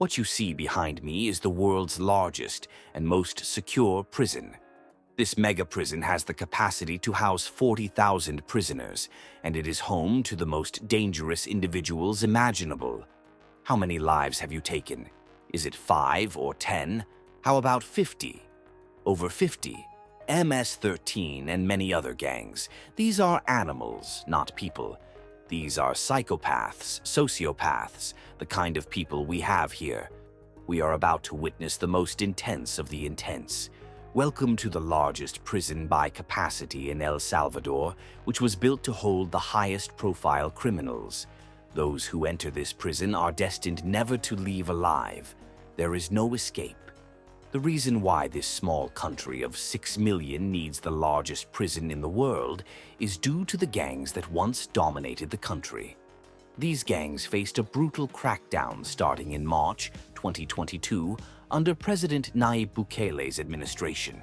What you see behind me is the world's largest and most secure prison. This mega prison has the capacity to house 40,000 prisoners, and it is home to the most dangerous individuals imaginable. How many lives have you taken? Is it 5 or 10? How about 50? Over 50? MS-13 and many other gangs. These are animals, not people. These are psychopaths, sociopaths, the kind of people we have here. We are about to witness the most intense of the intense. Welcome to the largest prison by capacity in El Salvador, which was built to hold the highest profile criminals. Those who enter this prison are destined never to leave alive. There is no escape. The reason why this small country of 6 million needs the largest prison in the world is due to the gangs that once dominated the country. These gangs faced a brutal crackdown starting in March 2022 under President Nayib Bukele's administration.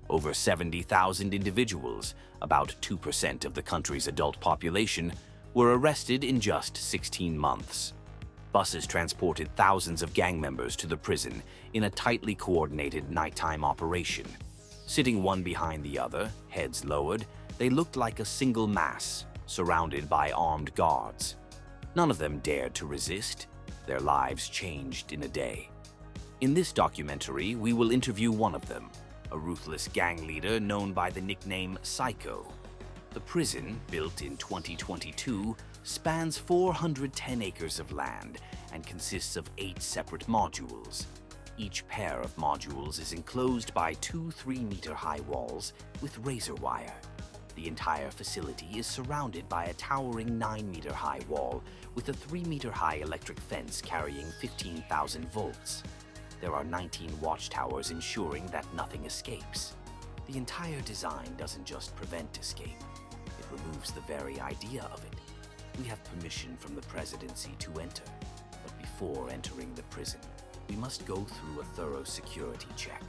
Over 70,000 individuals, about 2% of the country's adult population, were arrested in just 16 months. Buses transported thousands of gang members to the prison in a tightly coordinated nighttime operation. Sitting one behind the other, heads lowered, they looked like a single mass, surrounded by armed guards. None of them dared to resist. Their lives changed in a day. In this documentary, we will interview one of them, a ruthless gang leader known by the nickname Psycho. The prison, built in 2022, spans 410 acres of land and consists of 8 separate modules. Each pair of modules is enclosed by 2 3-meter-high walls with razor wire. The entire facility is surrounded by a towering 9-meter-high wall with a 3-meter-high electric fence carrying 15,000 volts. There are 19 watchtowers ensuring that nothing escapes. The entire design doesn't just prevent escape, it removes the very idea of it. We have permission from the presidency to enter, but before entering the prison, we must go through a thorough security check.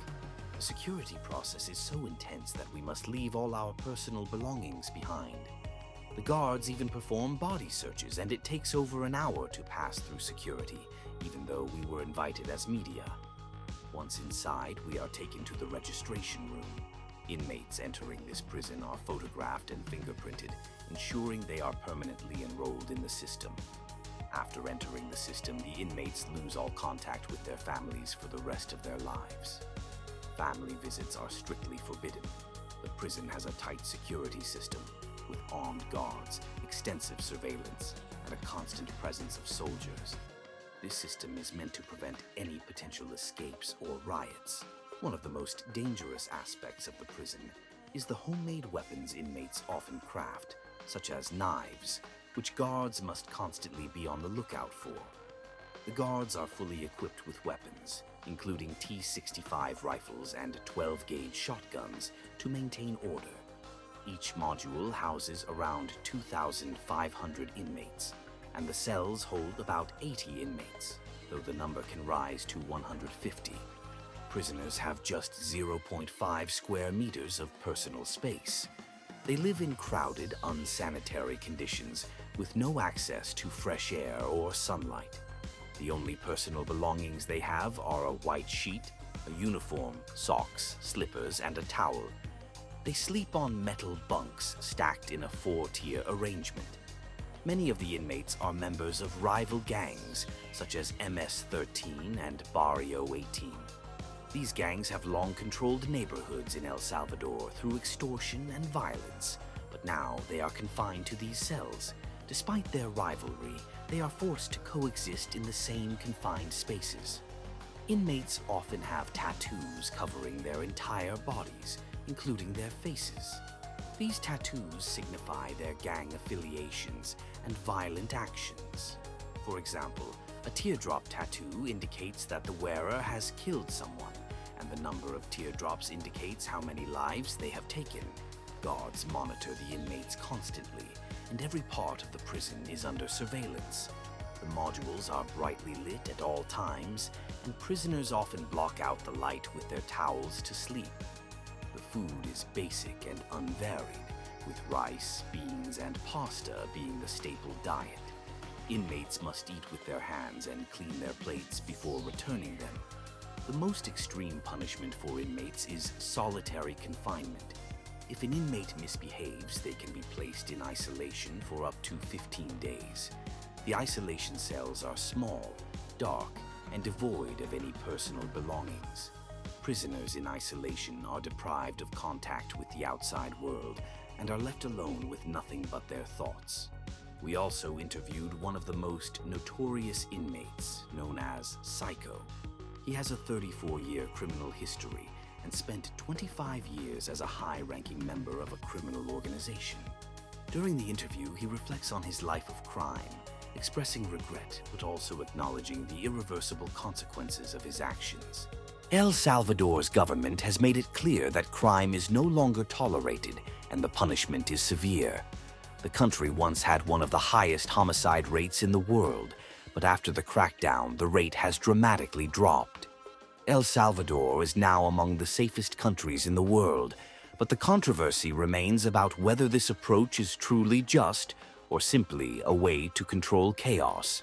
The security process is so intense that we must leave all our personal belongings behind. The guards even perform body searches, and it takes over an hour to pass through security, even though we were invited as media. Once inside, we are taken to the registration room. Inmates entering this prison are photographed and fingerprinted, ensuring they are permanently enrolled in the system. After entering the system, the inmates lose all contact with their families for the rest of their lives. Family visits are strictly forbidden. The prison has a tight security system, with armed guards, extensive surveillance, and a constant presence of soldiers. This system is meant to prevent any potential escapes or riots. One of the most dangerous aspects of the prison is the homemade weapons inmates often craft, such as knives, which guards must constantly be on the lookout for. The guards are fully equipped with weapons, including T-65 rifles and 12-gauge shotguns to maintain order. Each module houses around 2,500 inmates, and the cells hold about 80 inmates, though the number can rise to 150. Prisoners have just 0.5 square meters of personal space. They live in crowded, unsanitary conditions with no access to fresh air or sunlight. The only personal belongings they have are a white sheet, a uniform, socks, slippers, and a towel. They sleep on metal bunks stacked in a 4-tier arrangement. Many of the inmates are members of rival gangs such as MS-13 and Barrio 18. These gangs have long controlled neighborhoods in El Salvador through extortion and violence, but now they are confined to these cells. Despite their rivalry, they are forced to coexist in the same confined spaces. Inmates often have tattoos covering their entire bodies, including their faces. These tattoos signify their gang affiliations and violent actions. For example, a teardrop tattoo indicates that the wearer has killed someone, and the number of teardrops indicates how many lives they have taken. Guards monitor the inmates constantly, and every part of the prison is under surveillance. The modules are brightly lit at all times, and prisoners often block out the light with their towels to sleep. The food is basic and unvaried, with rice, beans, and pasta being the staple diet. Inmates must eat with their hands and clean their plates before returning them. The most extreme punishment for inmates is solitary confinement. If an inmate misbehaves, they can be placed in isolation for up to 15 days. The isolation cells are small, dark, and devoid of any personal belongings. Prisoners in isolation are deprived of contact with the outside world and are left alone with nothing but their thoughts. We also interviewed one of the most notorious inmates, known as Psycho. He has a 34-year criminal history and spent 25 years as a high-ranking member of a criminal organization. During the interview, he reflects on his life of crime, expressing regret but also acknowledging the irreversible consequences of his actions. El Salvador's government has made it clear that crime is no longer tolerated and the punishment is severe. The country once had one of the highest homicide rates in the world, but after the crackdown, the rate has dramatically dropped. El Salvador is now among the safest countries in the world, but the controversy remains about whether this approach is truly just or simply a way to control chaos.